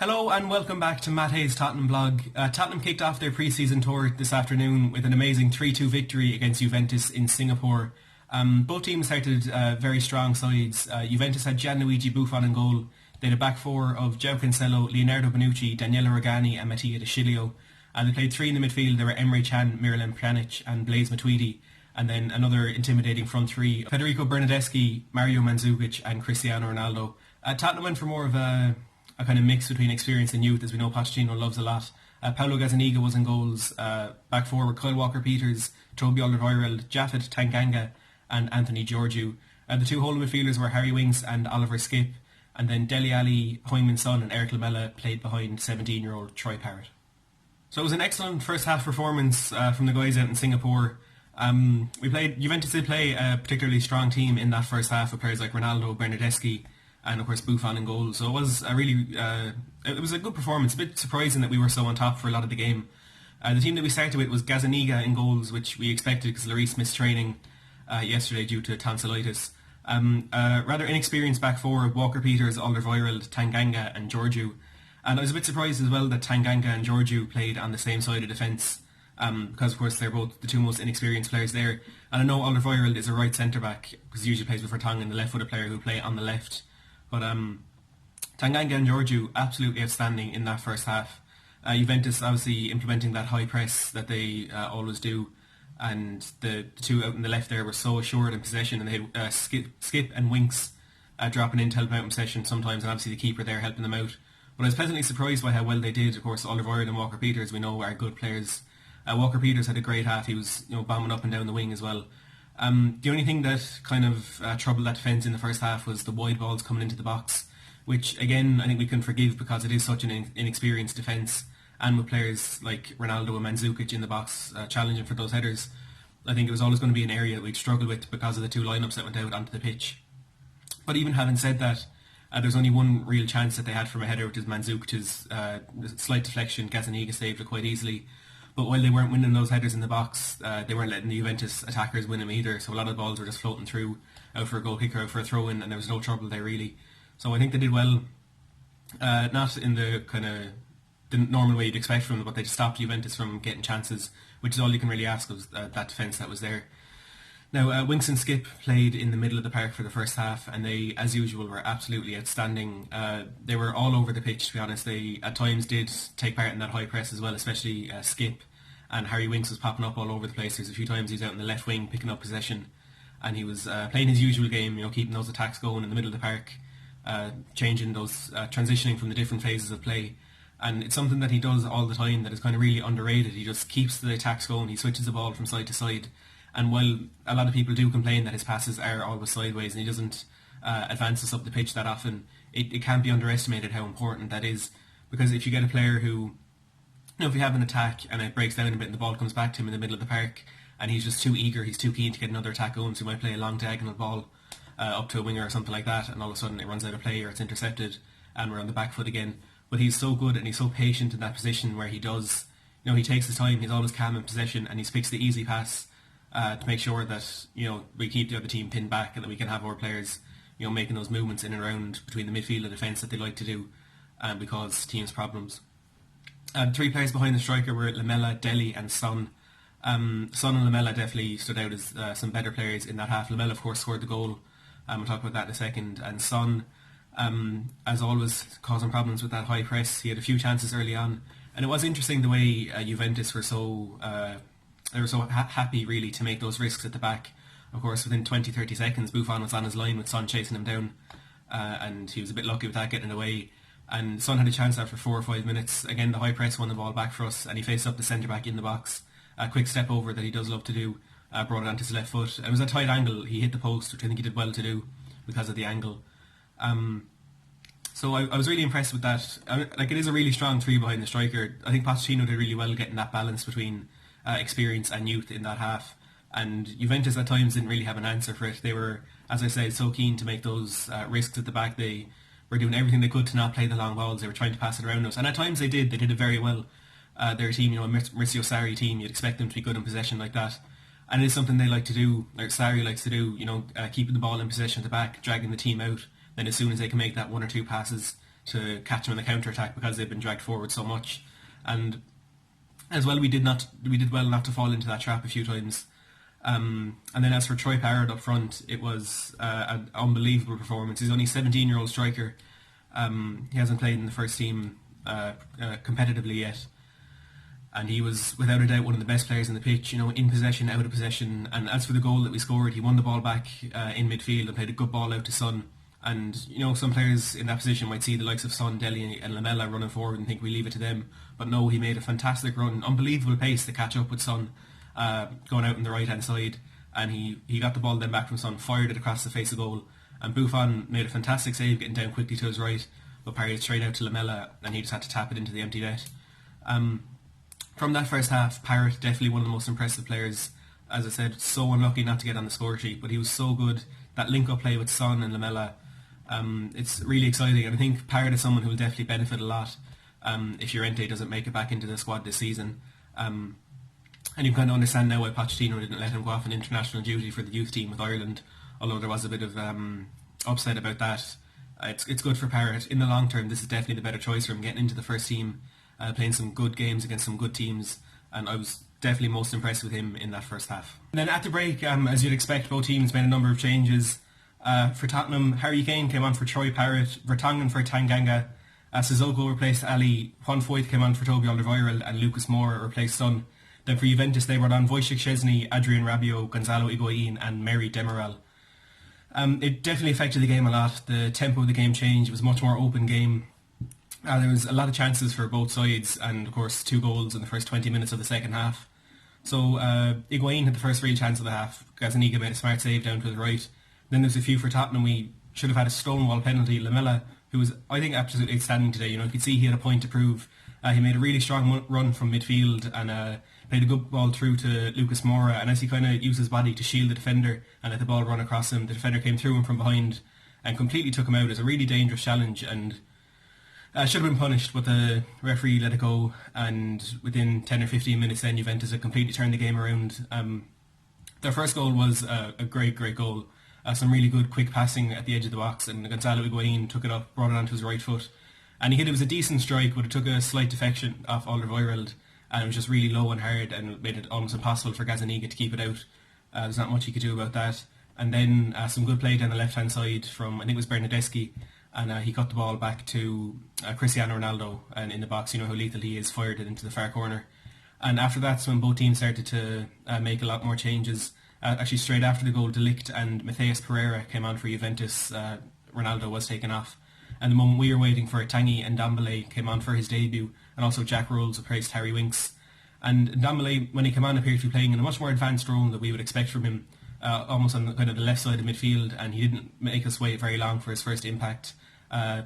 Hello and welcome back to Matt Hayes' Tottenham blog. Tottenham kicked off their pre-season tour this afternoon with an amazing 3-2 victory against Juventus in Singapore. Both teams started very strong sides. Juventus had Gianluigi Buffon in goal. They had a back four of João Cancelo, Leonardo Bonucci, Daniele Rugani and Mattia De Sciglio. And they played three in the midfield. There were Emre Can, Miralem Pjanic and Blaise Matuidi. And then another intimidating front three, Federico Bernardeschi, Mario Mandzukic and Cristiano Ronaldo. Tottenham went for more of a kind of mix between experience and youth, as we know Pochettino loves a lot. Paulo Gazzaniga was in goals. Back four were Kyle Walker-Peters, Toby Alderweireld, Japhet Tanganga and Anthony Georgiou. The two holding midfielders were Harry Winks and Oliver Skipp. And then Dele Alli, Heung-min Son and Eric Lamela played behind 17-year-old Troy Parrott. So it was an excellent first half performance from the guys out in Singapore. Juventus did play a particularly strong team in that first half with players like Ronaldo, Bernardeschi and of course Buffon in goal. So it was it was a good performance. A bit surprising that we were so on top for a lot of the game. The team that we started with was Gazzaniga in goals, which we expected because Lloris missed training yesterday due to tonsillitis. Rather inexperienced back four of Walker-Peters, Alderweireld, Tanganga and Georgiou. And I was a bit surprised as well that Tanganga and Georgiou played on the same side of defence because of course they're both the two most inexperienced players there. And I know Alderweireld is a right centre-back because he usually plays with Vertonghen, the left-footed player who play on the left. But Tanganga and Georgiou absolutely outstanding in that first half. Juventus obviously implementing that high press that they always do, and the two out on the left there were so assured in possession, and they had Skipp and Winks dropping in to help out in possession sometimes, and obviously the keeper there helping them out. But I was pleasantly surprised by how well they did. Of course, Alderweireld and Walker-Peters we know are good players. Walker-Peters had a great half. He was bombing up and down the wing as well. The only thing that kind of troubled that defence in the first half was the wide balls coming into the box, which again I think we can forgive because it is such an inexperienced defence, and with players like Ronaldo and Mandzukic in the box challenging for those headers, I think it was always going to be an area that we'd struggle with because of the two lineups that went out onto the pitch. But even having said that, there's only one real chance that they had from a header, which is Mandzukic's slight deflection. Gazzaniga saved it quite easily. But while they weren't winning those headers in the box, they weren't letting the Juventus attackers win them either. So a lot of the balls were just floating through, out for a goal kick or out for a throw-in, and there was no trouble there really. So I think they did well, not in the kind of the normal way you'd expect from them, but they just stopped Juventus from getting chances, which is all you can really ask of that defence that was there. Now, Winks and Skipp played in the middle of the park for the first half, and they, as usual, were absolutely outstanding. They were all over the pitch, to be honest. They, at times, did take part in that high press as well, especially Skipp. And Harry Winks was popping up all over the place. There's a few times he was out in the left wing picking up possession, and he was playing his usual game, keeping those attacks going in the middle of the park, changing those, transitioning from the different phases of play. And it's something that he does all the time that is kind of really underrated. He just keeps the attacks going. He switches the ball from side to side. And while a lot of people do complain that his passes are always sideways and he doesn't advance us up the pitch that often, it can't be underestimated how important that is. Because if you get a player who, if you have an attack and it breaks down a bit and the ball comes back to him in the middle of the park and he's just too eager, he's too keen to get another attack going, so he might play a long diagonal ball up to a winger or something like that, and all of a sudden it runs out of play or it's intercepted and we're on the back foot again. But he's so good and he's so patient in that position where he does, he takes his time, he's always calm in possession and he picks the easy pass to make sure that we keep the other team pinned back and that we can have our players making those movements in and around between the midfield and defence that they like to do and cause teams problems. The three players behind the striker were Lamela, Dele and Son. Son and Lamela definitely stood out as some better players in that half. Lamela of course scored the goal, we'll talk about that in a second, and Son as always causing problems with that high press. He had a few chances early on, and it was interesting the way Juventus were so happy really to make those risks at the back. Of course within 20-30 seconds Buffon was on his line with Son chasing him down, and he was a bit lucky with that getting away. And Son had a chance after 4 or 5 minutes. Again, the high press won the ball back for us, and he faced up the centre-back in the box. A quick step over that he does love to do, brought it onto his left foot. It was a tight angle. He hit the post, which I think he did well to do because of the angle. So I was really impressed with that. It is a really strong three behind the striker. I think Pochettino did really well getting that balance between experience and youth in that half. And Juventus at times didn't really have an answer for it. They were, as I said, so keen to make those risks at the back. They were doing everything they could to not play the long balls. They were trying to pass it around us, and at times they did it very well. Their team, a Maurizio Sarri team, you'd expect them to be good in possession like that, and it is something they like to do, or Sarri likes to do, keeping the ball in possession at the back, dragging the team out, then as soon as they can make that one or two passes to catch him in the counter-attack because they've been dragged forward so much. And as well, we did well not to fall into that trap a few times. And then as for Troy Parrott up front, it was an unbelievable performance. He's only a 17-year-old striker. He hasn't played in the first team competitively yet. And he was, without a doubt, one of the best players on the pitch, in possession, out of possession. And as for the goal that we scored, he won the ball back in midfield and played a good ball out to Son. And, some players in that position might see the likes of Son, Dele and Lamela running forward and think we leave it to them. But no, he made a fantastic run, unbelievable pace to catch up with Son, going out on the right-hand side. And he got the ball then back from Son, fired it across the face of goal. And Buffon made a fantastic save, getting down quickly to his right, but parried it straight out to Lamela, and he just had to tap it into the empty net. From that first half, Parrott definitely one of the most impressive players. As I said, so unlucky not to get on the score sheet, but he was so good. That link-up play with Son and Lamela, it's really exciting, and I think Parrott is someone who will definitely benefit a lot if Llorente doesn't make it back into the squad this season. And you kind of understand now why Pochettino didn't let him go off on international duty for the youth team with Ireland, although there was a bit of upset about that. It's good for Parrott. In the long term, this is definitely the better choice for him, getting into the first team, playing some good games against some good teams, and I was definitely most impressed with him in that first half. And then at the break, as you'd expect, both teams made a number of changes. For Tottenham, Harry Kane came on for Troy Parrott, Vertonghen for Tanganga, Sissoko replaced Ali, Juan Foyth came on for Toby Alderweireld, and Lucas Moura replaced Son. Then for Juventus, they brought on Wojciech Szczesny, Adrian Rabiot, Gonzalo Higuain, and Merih Demiral. It definitely affected the game a lot. The tempo of the game changed. It was a much more open game. There was a lot of chances for both sides, and of course 2 goals in the first 20 minutes of the second half. So Higuain had the first real chance of the half. Gazzaniga made a smart save down to the right. Then there's a few for Tottenham. We should have had a stonewall penalty. Lamela, who was, I think, absolutely outstanding today. You could see he had a point to prove. He made a really strong run from midfield and played a good ball through to Lucas Moura. And as he kind of used his body to shield the defender and let the ball run across him, the defender came through him from behind and completely took him out. It was a really dangerous challenge and should have been punished, but the referee let it go. And within 10 or 15 minutes then, Juventus had completely turned the game around. Their first goal was a great goal. Some really good quick passing at the edge of the box, and Gonzalo Higuain took it up, brought it onto his right foot, and he hit it. Was a decent strike, but it took a slight defection off Alderweireld, and it was just really low and hard, and it made it almost impossible for Gazzaniga to keep it out. There's not much he could do about that. And then some good play down the left-hand side from, I think it was Bernardeschi, and he cut the ball back to Cristiano Ronaldo, and in the box, how lethal he is, fired it into the far corner. And after that's when both teams started to make a lot more changes. Actually, straight after the goal, De Ligt and Matheus Pereira came on for Juventus. Ronaldo was taken off. And the moment we were waiting for it, Tanguy Ndombele came on for his debut, and also Jack Rolls replaced Harry Winks. And Ndombele, when he came on, appeared to be playing in a much more advanced role that we would expect from him, almost on kind of the left side of midfield, and he didn't make us wait very long for his first impact.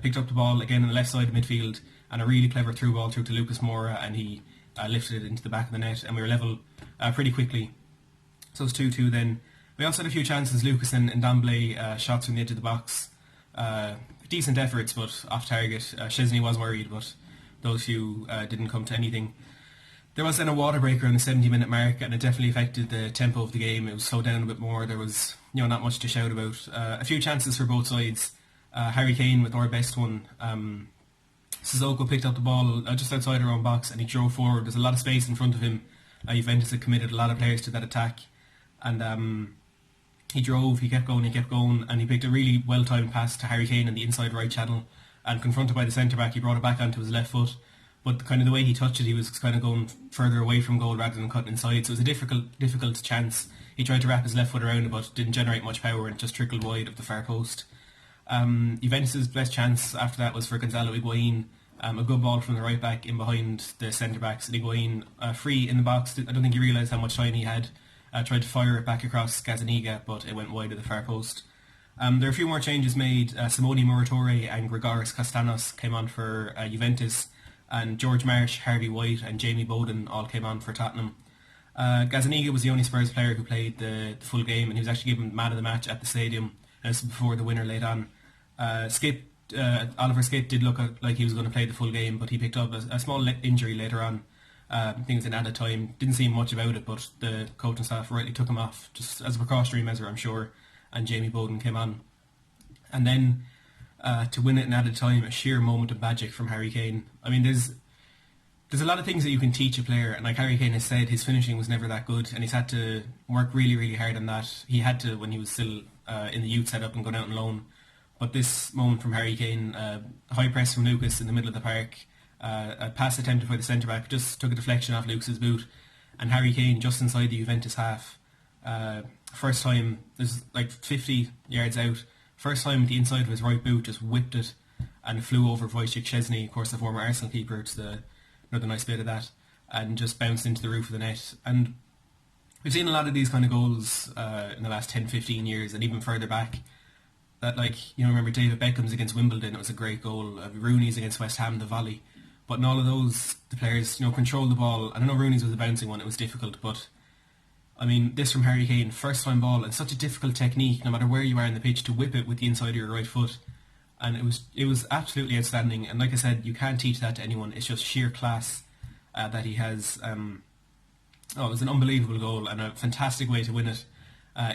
Picked up the ball again on the left side of midfield, and a really clever through ball through to Lucas Moura, and he lifted it into the back of the net, and we were level pretty quickly. So it's 2-2 then. We also had a few chances, Lucas and Ndombele, shots from the edge of the box. Decent efforts, but off target. Szczesny was worried, but those few didn't come to anything. There was then a water breaker on the 70-minute mark, and it definitely affected the tempo of the game. It was slowed down a bit more. There was not much to shout about. A few chances for both sides. Harry Kane with our best one. Sissoko picked up the ball just outside our own box, and he drove forward. There's a lot of space in front of him. Juventus had committed a lot of players to that attack. And he kept going, and he picked a really well-timed pass to Harry Kane in the inside right channel, and confronted by the centre-back, he brought it back onto his left foot. But kind of the way he touched it, he was kind of going further away from goal rather than cutting inside, so it was a difficult chance. He tried to wrap his left foot around it, but didn't generate much power, and just trickled wide of the far post. Juventus' best chance after that was for Gonzalo Higuain, a good ball from the right back in behind the centre-backs, and Higuain free in the box. I don't think he realised how much time he had. Tried to fire it back across Gazzaniga, but it went wide of the far post. There are a few more changes made. Simone Muratore and Grigoris Kastanos came on for Juventus, and George Marsh, Harvey White and Jamie Bowden all came on for Tottenham. Gazzaniga was the only Spurs player who played the full game, and he was actually given man of the match at the stadium, and this was before the winner late on. Oliver Skip did look like he was going to play the full game, but he picked up a small injury later on. Things in added time. Didn't seem much about it, but the coach and staff rightly took him off just as a precautionary measure, I'm sure, and Jamie Bowden came on. And then to win it in added time, a sheer moment of magic from Harry Kane. I mean, there's a lot of things that you can teach a player, and like Harry Kane has said, his finishing was never that good, and he's had to work really, really hard on that. He had to when he was still in the youth setup and going out on loan. But this moment from Harry Kane, high press from Lucas in the middle of the park, a pass attempted by the centre-back, just took a deflection off Lucas's boot, and Harry Kane just inside the Juventus half. First time, there's like 50 yards out, first time the inside of his right boot just whipped it and flew over Wojciech Szczesny, of course the former Arsenal keeper, to another nice bit of that, and just bounced into the roof of the net. And we've seen a lot of these kind of goals in the last 10-15 years, and even further back. That, like, remember David Beckham's against Wimbledon, it was a great goal. Rooney's against West Ham, the volley. But in all of those, the players, controlled the ball. I don't know, Rooney's was a bouncing one, it was difficult, but I mean, this from Harry Kane, first time ball, and such a difficult technique, no matter where you are in the pitch, to whip it with the inside of your right foot. And it was absolutely outstanding. And like I said, you can't teach that to anyone. It's just sheer class that he has. It was an unbelievable goal and a fantastic way to win it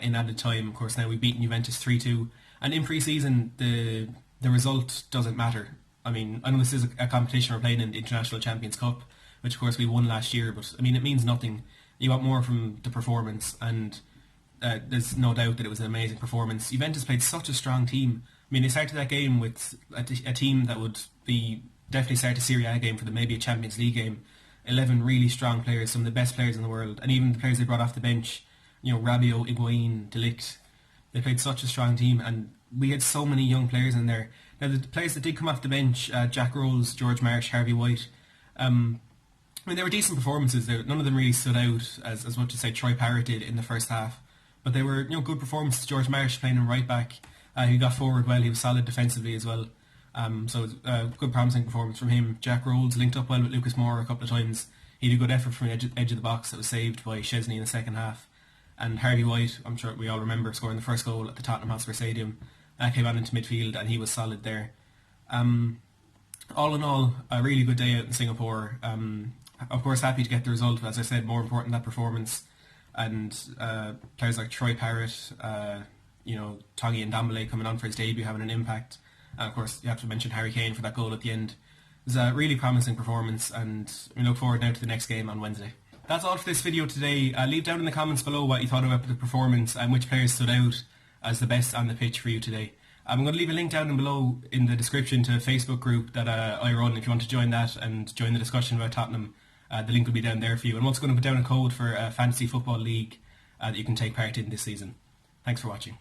in added time. Of course, now we've beaten Juventus 3-2. And in pre-season, the result doesn't matter. I mean, I know this is a competition we're playing in the International Champions Cup, which of course we won last year, but I mean, it means nothing. You want more from the performance, and there's no doubt that it was an amazing performance. Juventus played such a strong team. I mean, they started that game with a team that would be definitely start a Serie A game for them, maybe a Champions League game. 11 really strong players, some of the best players in the world, and even the players they brought off the bench, Rabiot, Higuain, De Ligt. They played such a strong team, and we had so many young players in there. Now, the players that did come off the bench, Jack Rose, George Marsh, Harvey White, I mean, they were decent performances. None of them really stood out as much as, say, Troy Parrott did in the first half. But they were, good performances. George Marsh playing in right back. He got forward well. He was solid defensively as well. So it was a good, promising performance from him. Jack Rhodes linked up well with Lucas Moura a couple of times. He did a good effort from the edge of the box that was saved by Szczesny in the second half. And Harvey White, I'm sure we all remember, scoring the first goal at the Tottenham Hotspur Stadium. Came on into midfield and he was solid there. All in all, a really good day out in Singapore. Of course, happy to get the result. As I said, more important that performance. And players like Troy Parrott, Tongi and Ndombele coming on for his debut, having an impact. And of course, you have to mention Harry Kane for that goal at the end. It was a really promising performance, and we look forward now to the next game on Wednesday. That's all for this video today. Leave down in the comments below what you thought about the performance and which players stood out as the best on the pitch for you today. I'm going to leave a link down below in the description to a Facebook group that I run if you want to join that and join the discussion about Tottenham. The link will be down there for you. I'm also going to put down a code for a fantasy football league that you can take part in this season. Thanks for watching.